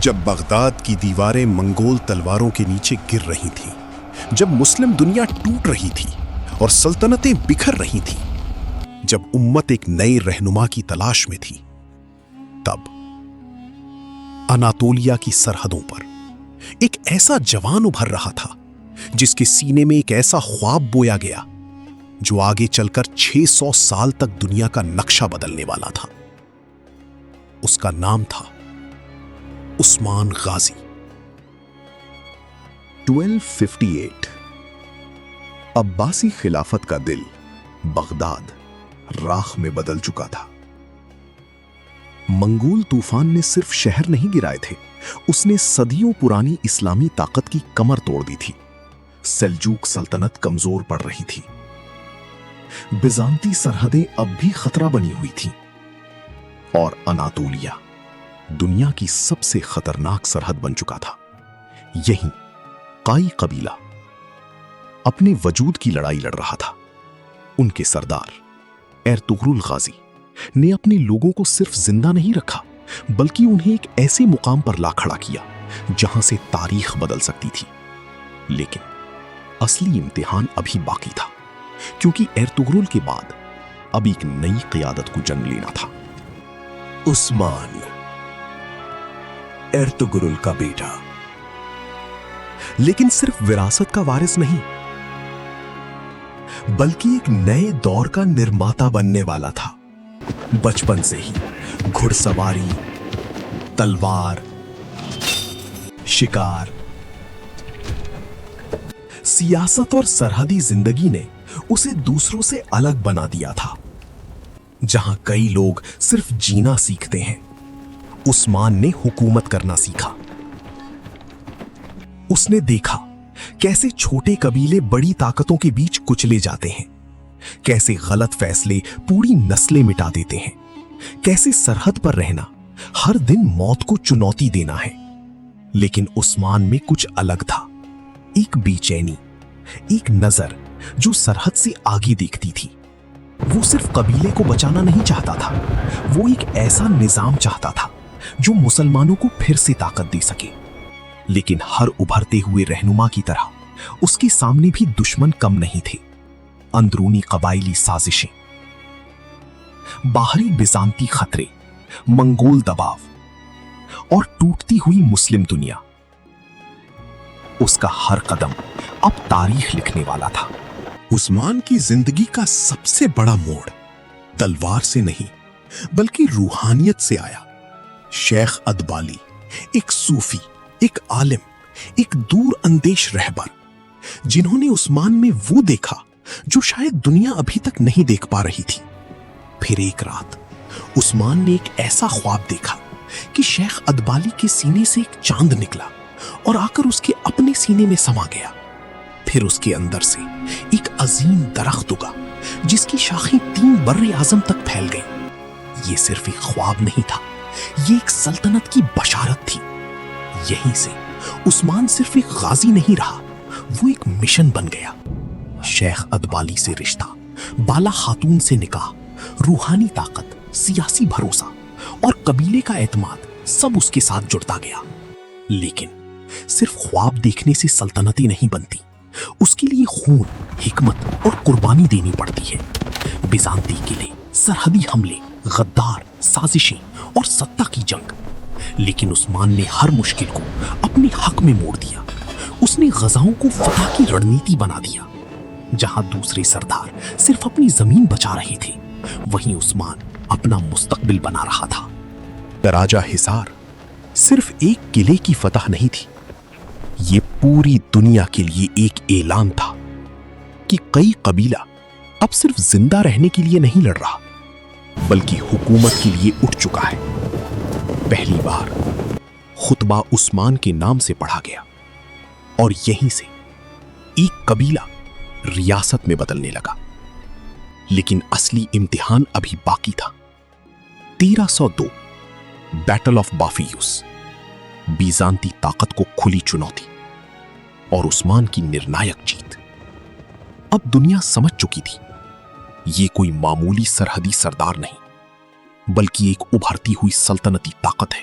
جب بغداد کی دیواریں منگول تلواروں کے نیچے گر رہی تھیں، جب مسلم دنیا ٹوٹ رہی تھی اور سلطنتیں بکھر رہی تھیں، جب امت ایک نئے رہنما کی تلاش میں تھی، تب اناطولیہ کی سرحدوں پر ایک ایسا جوان ابھر رہا تھا جس کے سینے میں ایک ایسا خواب بویا گیا جو آگے چل کر 600 سال تک دنیا کا نقشہ بدلنے والا تھا۔ اس کا نام تھا عثمان غازی۔ 1258 عباسی خلافت کا دل بغداد راکھ میں بدل چکا تھا۔ منگول طوفان نے صرف شہر نہیں گرائے تھے، اس نے صدیوں پرانی اسلامی طاقت کی کمر توڑ دی تھی۔ سلجوق سلطنت کمزور پڑ رہی تھی، بیزانتی سرحدیں اب بھی خطرہ بنی ہوئی تھیں، اور اناطولیہ دنیا کی سب سے خطرناک سرحد بن چکا تھا۔ یہیں قائی قبیلہ اپنے وجود کی لڑائی لڑ رہا تھا۔ ان کے سردار ارطغرل غازی نے اپنے لوگوں کو صرف زندہ نہیں رکھا، بلکہ انہیں ایک ایسے مقام پر لا کھڑا کیا جہاں سے تاریخ بدل سکتی تھی۔ لیکن اصلی امتحان ابھی باقی تھا، کیونکہ ارطغرل کے بعد اب ایک نئی قیادت کو جنم لینا تھا۔ عثمان، ارطغرل کا بیٹا، لیکن صرف وراثت کا وارث نہیں، بلکہ ایک نئے دور کا نرماتا بننے والا تھا۔ بچپن سے ہی گھڑ سواری، تلوار، شکار، سیاست اور سرحدی زندگی نے اسے دوسروں سے الگ بنا دیا تھا۔ جہاں کئی لوگ صرف جینا سیکھتے ہیں، عثمان نے حکومت کرنا سیکھا۔ اس نے دیکھا کیسے چھوٹے قبیلے بڑی طاقتوں کے بیچ کچلے جاتے ہیں، کیسے غلط فیصلے پوری نسلیں مٹا دیتے ہیں، کیسے سرحد پر رہنا ہر دن موت کو چنوتی دینا ہے۔ لیکن عثمان میں کچھ الگ تھا، ایک بے چینی، ایک نظر جو سرحد سے آگے دیکھتی تھی۔ وہ صرف قبیلے کو بچانا نہیں چاہتا تھا، وہ ایک ایسا نظام چاہتا تھا جو مسلمانوں کو پھر سے طاقت دے سکے۔ لیکن ہر ابھرتے ہوئے رہنما کی طرح اس کے سامنے بھی دشمن کم نہیں تھے۔ اندرونی قبائلی سازشیں، باہری بیزانتی خطرے، منگول دباؤ اور ٹوٹتی ہوئی مسلم دنیا۔ اس کا ہر قدم اب تاریخ لکھنے والا تھا۔ عثمان کی زندگی کا سب سے بڑا موڑ تلوار سے نہیں بلکہ روحانیت سے آیا۔ شیخ ادبالی، ایک صوفی، ایک عالم، ایک دور اندیش رہبر، جنہوں نے عثمان میں وہ دیکھا جو شاید دنیا ابھی تک نہیں دیکھ پا رہی تھی۔ پھر ایک رات عثمان نے ایک ایسا خواب دیکھا کہ شیخ ادبالی کے سینے سے ایک چاند نکلا اور آ کر اس کے اپنے سینے میں سما گیا۔ پھر اس کے اندر سے ایک عظیم درخت اگا جس کی شاخیں 3 بر اعظم تک پھیل گئیں۔ یہ صرف ایک خواب نہیں تھا، یہ ایک سلطنت کی بشارت تھی۔ یہیں سے عثمان صرف ایک غازی نہیں رہا، وہ ایک مشن بن گیا۔ شیخ ادبالی سے رشتہ، بالا خاتون سے نکاح، روحانی طاقت، سیاسی بھروسہ اور قبیلے کا اعتماد سب اس کے ساتھ جڑتا گیا۔ لیکن صرف خواب دیکھنے سے سلطنتیں نہیں بنتی، اس کے لیے خون، حکمت اور قربانی دینی پڑتی ہے۔ بیزانتی قلعے، سرحدی حملے، غدار، سازشیں اور ستہ کی جنگ۔ لیکن عثمان نے ہر مشکل کو اپنے حق میں موڑ دیا۔ اس نے غزاؤں کو فتح کی رڑنیتی بنا دیا۔ جہاں دوسرے سردار صرف اپنی زمین بچا رہے تھے، وہیں عثمان اپنا مستقبل بنا رہا تھا۔ دراجہ حصار صرف ایک قلعے کی فتح نہیں تھی، یہ پوری دنیا کے لیے ایک اعلان تھا کہ کئی قبیلہ اب صرف زندہ رہنے کے لیے نہیں لڑ رہا بلکہ حکومت کے لیے اٹھ چکا ہے۔ پہلی بار خطبہ عثمان کے نام سے پڑھا گیا اور یہیں سے ایک قبیلہ ریاست میں بدلنے لگا۔ لیکن اصلی امتحان ابھی باقی تھا۔ 1302 بیٹل آف بافیوس، بیزانتی طاقت کو کھلی چنوتی اور عثمان کی نرنایک جیت۔ اب دنیا سمجھ چکی تھی یہ کوئی معمولی سرحدی سردار نہیں بلکہ ایک ابھرتی ہوئی سلطنتی طاقت ہے۔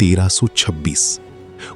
1326